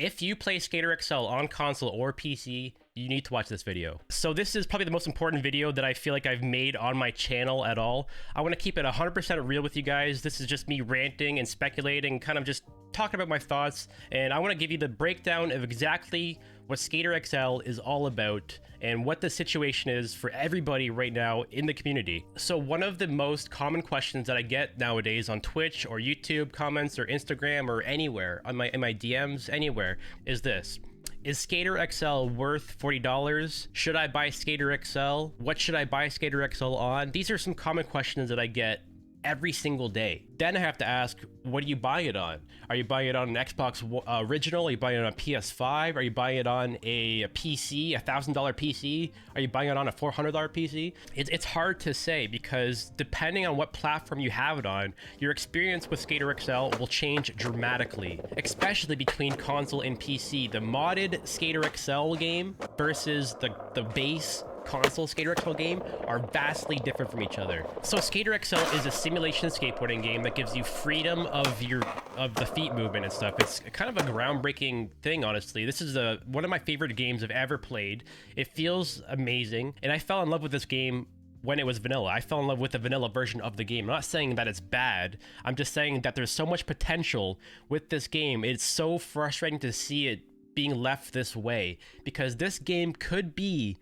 If you play Skater XL on console or PC, you need to watch this video. So this is probably the most important video that I feel like I've made on my channel at all. I want to keep it 100% real with you guys. This is just me ranting and speculating, kind of just talking about my thoughts, and I want to give you the breakdown of exactly what Skater XL is all about and what the situation is for everybody right now in the community. So one of the most common questions that I get nowadays on Twitch or YouTube comments or Instagram or anywhere on in my DMs anywhere is this: is Skater XL worth $40? Should I buy Skater XL? What should I buy Skater XL on? These are some common questions that I get every single day. Then I have to ask, what are you buying it on? Are you buying it on an Xbox original? Are you buying it on a PS5? Are you buying it on a PC, $1,000 PC? Are you buying it on a $400 PC? It's hard to say, because depending on what platform you have it on, your experience with Skater XL will change dramatically, especially between console and PC. The modded Skater XL game versus the base console Skater XL game are vastly different from each other. So Skater XL is a simulation skateboarding game that gives you freedom of the feet movement and stuff. It's kind of a groundbreaking thing, honestly. This is one of my favorite games I've ever played. It feels amazing, and I fell in love with this game when it was vanilla. I fell in love with the vanilla version of the game. I'm not saying that it's bad. I'm just saying that there's so much potential with this game. It's so frustrating to see it being left this way, because this game could be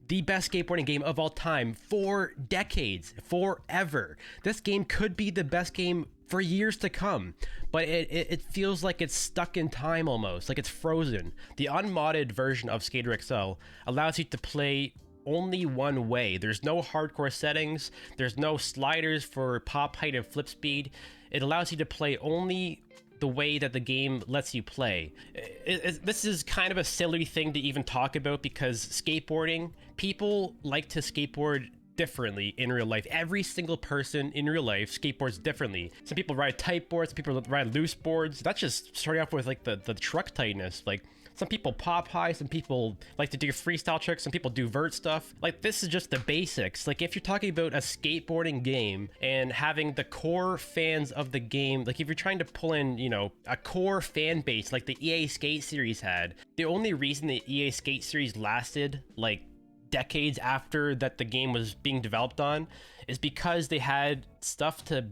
the best skateboarding game of all time for decades, forever. This game could be the best game for years to come, but it feels like it's stuck in time almost, like it's frozen. The unmodded version of Skater XL allows you to play only one way. There's no hardcore settings. There's no sliders for pop height and flip speed. It allows you to play only the way that the game lets you play. This is kind of a silly thing to even talk about, because skateboarding, people like to skateboard differently in real life. Every single person in real life skateboards differently. Some people ride tight boards, some people ride loose boards. That's just starting off with like the truck tightness. Like, some people pop high, some people like to do freestyle tricks, some people do vert stuff. Like, this is just the basics. Like, if you're talking about a skateboarding game and having the core fans of the game, like if you're trying to pull in, you know, a core fan base like the EA Skate series had, the only reason the EA Skate series lasted like decades after that the game was being developed on is because they had stuff to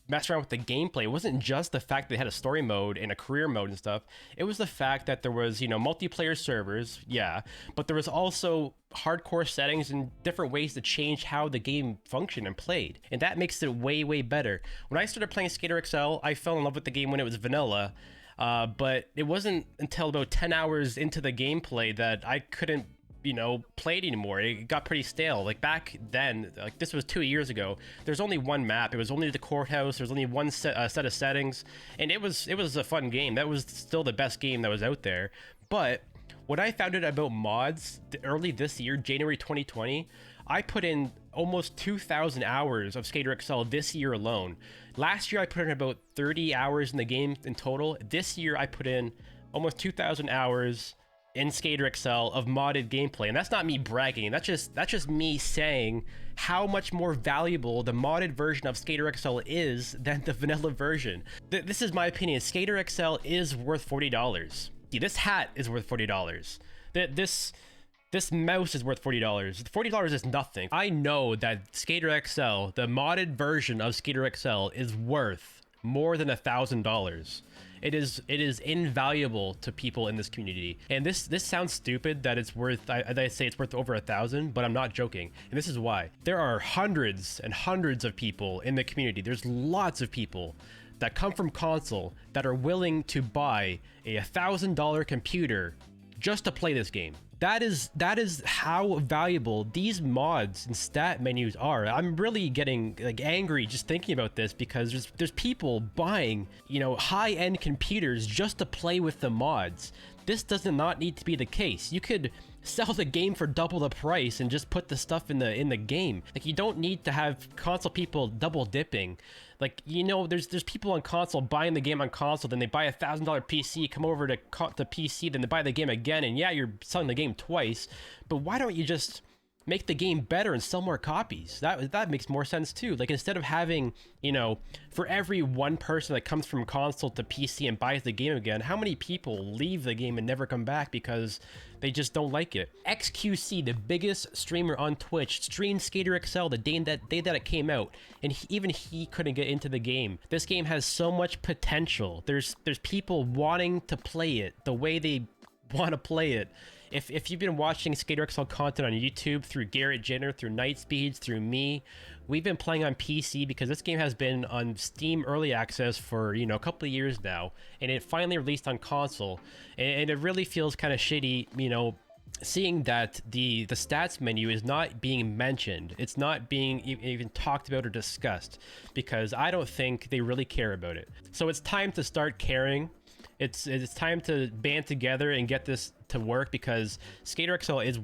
mess around with the gameplay. It wasn't just the fact that they had a story mode and a career mode and stuff. It was the fact that there was, you know, multiplayer servers, yeah, but there was also hardcore settings and different ways to change how the game functioned and played. And that makes it way, way better. When I started playing Skater XL, I fell in love with the game when it was vanilla, but it wasn't until about 10 hours into the gameplay that I couldn't, you know, play it anymore. It got pretty stale. Like, back then, like, this was 2 years ago, there's only one map. It was only the courthouse. There's only one set of settings, and it was a fun game. That was still the best game that was out there. But when I found out about mods early this year, January 2020, I put in almost 2,000 hours of Skater XL this year alone. Last year I put in about 30 hours in the game in total. This year I put in almost 2,000 hours in Skater XL of modded gameplay. And that's not me bragging. That's just me saying how much more valuable the modded version of Skater XL is than the vanilla version. This is my opinion. Skater XL is worth $40. See, this hat is worth $40. This mouse is worth $40. $40 is nothing. I know that Skater XL, the modded version of Skater XL, is worth more than $1,000. It is invaluable to people in this community. And this sounds stupid that it's worth, I say it's worth over 1,000, but I'm not joking. And this is why. There are hundreds and hundreds of people in the community. There's lots of people that come from console that are willing to buy a $1,000 computer just to play this game. That is how valuable these mods and stat menus are. I'm really getting like angry just thinking about this, because there's people buying, you know, high-end computers just to play with the mods. This does not need to be the case. You could sell the game for double the price and just put the stuff in the game. Like, you don't need to have console people double dipping. Like, you know, there's people on console buying the game on console, then they buy $1,000 PC, come over to PC, then they buy the game again, and yeah, you're selling the game twice. But why don't you just make the game better and sell more copies. That makes more sense too. Like, instead of having, you know, for every one person that comes from console to PC and buys the game again, how many people leave the game and never come back because they just don't like it? XQC, the biggest streamer on Twitch, streamed Skater XL the day that it came out, and even he couldn't get into the game. This game has so much potential. There's people wanting to play it the way they want to play it. If you've been watching Skater XL content on YouTube through Garrett Jenner, through Nightspeeds, through me, we've been playing on PC because this game has been on Steam Early Access for, you know, a couple of years now, and it finally released on console, and it really feels kind of shitty, you know, seeing that the stats menu is not being mentioned. It's not being even talked about or discussed, because I don't think they really care about it. So it's time to start caring. It's time to band together and get this to work, because Skater XL is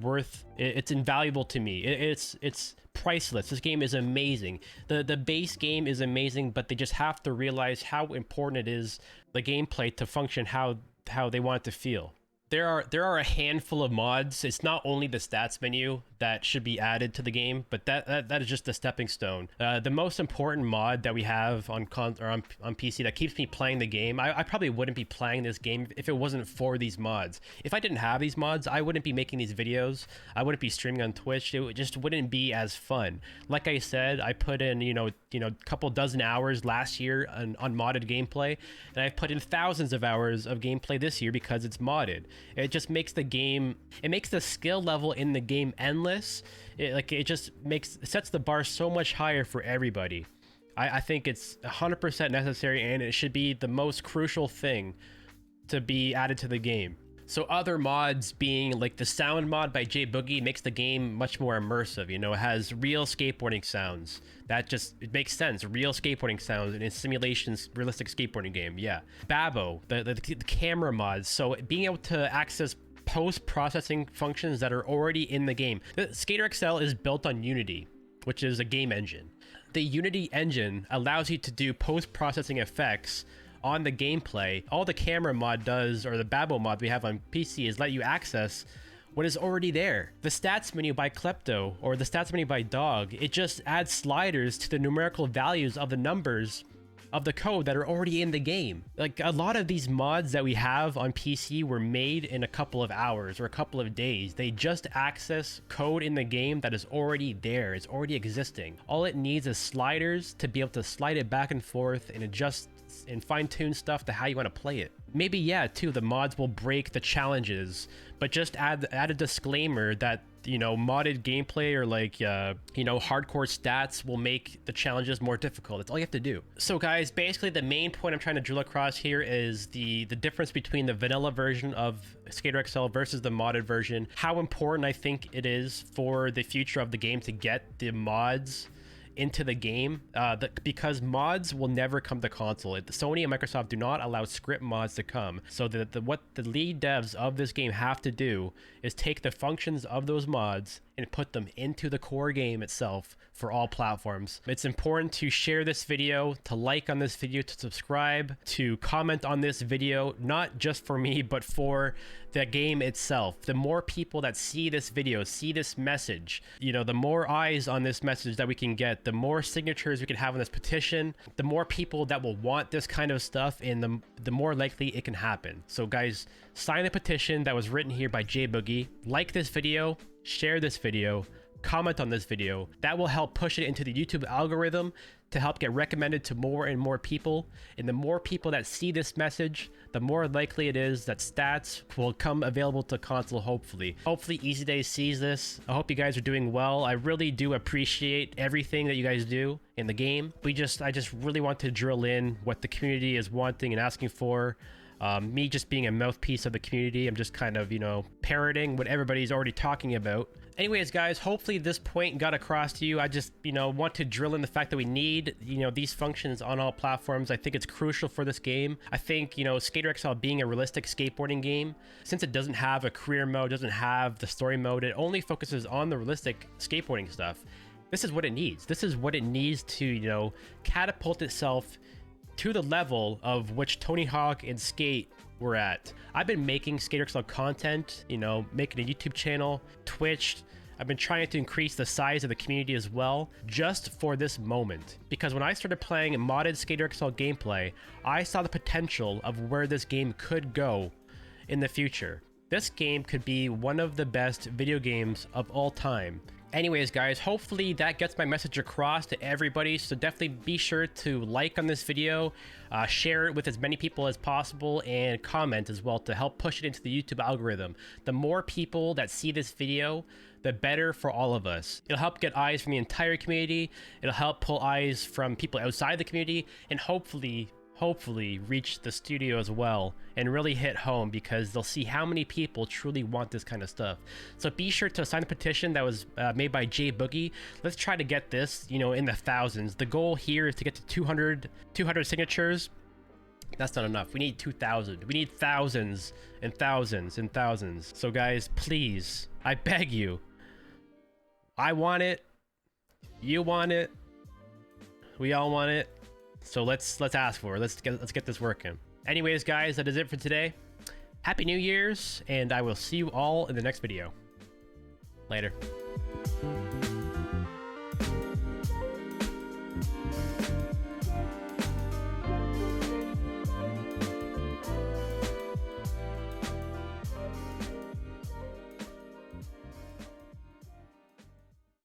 it's invaluable to me. It's priceless. This game is amazing. The base game is amazing, but they just have to realize how important it is, the gameplay, to function how they want it to feel. There are a handful of mods. It's not only the stats menu that should be added to the game, but that is just a stepping stone. The most important mod that we have on PC that keeps me playing the game, I probably wouldn't be playing this game if it wasn't for these mods. If I didn't have these mods, I wouldn't be making these videos. I wouldn't be streaming on Twitch. It just wouldn't be as fun. Like I said, I put in, you know, a couple dozen hours last year on modded gameplay, and I've put in thousands of hours of gameplay this year because it's modded. It just makes the game, it makes the skill level in the game endless. It just sets the bar so much higher for everybody. I think it's 100% necessary, and it should be the most crucial thing to be added to the game. So other mods being like the sound mod by JBoogie makes the game much more immersive. You know, it has real skateboarding sounds. It makes sense. Real skateboarding sounds in a simulations, realistic skateboarding game. Yeah. Babbo, the camera mods. So being able to access post-processing functions that are already in the game. The Skater XL is built on Unity, which is a game engine. The Unity engine allows you to do post-processing effects on the gameplay. All the camera mod does, or the Babbo mod we have on PC, is let you access what is already there. The stats menu by Klepto, or the stats menu by Dog, it just adds sliders to the numerical values of the numbers of the code that are already in the game. Like, a lot of these mods that we have on PC were made in a couple of hours or a couple of days. They just access code in the game that is already there. It's already existing. All it needs is sliders to be able to slide it back and forth and adjust and fine-tune stuff to how you want to play it. Maybe, yeah, too, the mods will break the challenges, but just add a disclaimer that, you know, modded gameplay or like, you know, hardcore stats will make the challenges more difficult. That's all you have to do. So guys, basically the main point I'm trying to drill across here is the difference between the vanilla version of Skater XL versus the modded version. How important I think it is for the future of the game to get the mods into the game, because mods will never come to console. Sony and Microsoft do not allow script mods to come. So what the lead devs of this game have to do is take the functions of those mods and put them into the core game itself for all platforms. It's important to share this video, to like on this video, to subscribe, to comment on this video, not just for me, but for the game itself. The more people that see this video, see this message, you know, the more eyes on this message that we can get, the more signatures we can have on this petition, the more people that will want this kind of stuff, and the more likely it can happen. So guys, sign the petition that was written here by JBoogie, like this video, share this video, comment on this video. That will help push it into the YouTube algorithm to help get recommended to more and more people. And the more people that see this message, the more likely it is that stats will come available to console, hopefully. Hopefully Easy Days sees this. I hope you guys are doing well. I really do appreciate everything that you guys do in the game. I just really want to drill in what the community is wanting and asking for. Me just being a mouthpiece of the community, I'm just kind of, you know, parroting what everybody's already talking about. Anyways, guys, hopefully this point got across to you. I just, you know, want to drill in the fact that we need, you know, these functions on all platforms. I think it's crucial for this game. I think, you know, Skater XL being a realistic skateboarding game, since it doesn't have a career mode, doesn't have the story mode, it only focuses on the realistic skateboarding stuff. This is what it needs. This is what it needs to, you know, catapult itself to the level of which Tony Hawk and Skate were at. I've been making Skater XL content, you know, making a YouTube channel, Twitch, I've been trying to increase the size of the community as well, just for this moment. Because when I started playing modded SKATER XL gameplay, I saw the potential of where this game could go in the future. This game could be one of the best video games of all time. Anyways, guys, hopefully that gets my message across to everybody, so definitely be sure to like on this video, share it with as many people as possible, and comment as well to help push it into the YouTube algorithm. The more people that see this video, the better for all of us. It'll help get eyes from the entire community, it'll help pull eyes from people outside the community, and hopefully reach the studio as well and really hit home, because they'll see how many people truly want this kind of stuff. So be sure to sign the petition that was made by J Boogie. Let's try to get this, you know, in the thousands. The goal here is to get to 200 signatures. That's not enough. We need 2,000. We need thousands and thousands and thousands. So guys, please, I beg you, I want it, you want it, we all want it. So let's ask for it. Let's get this working. Anyways, guys, that is it for today. Happy New Year's, and I will see you all in the next video. Later.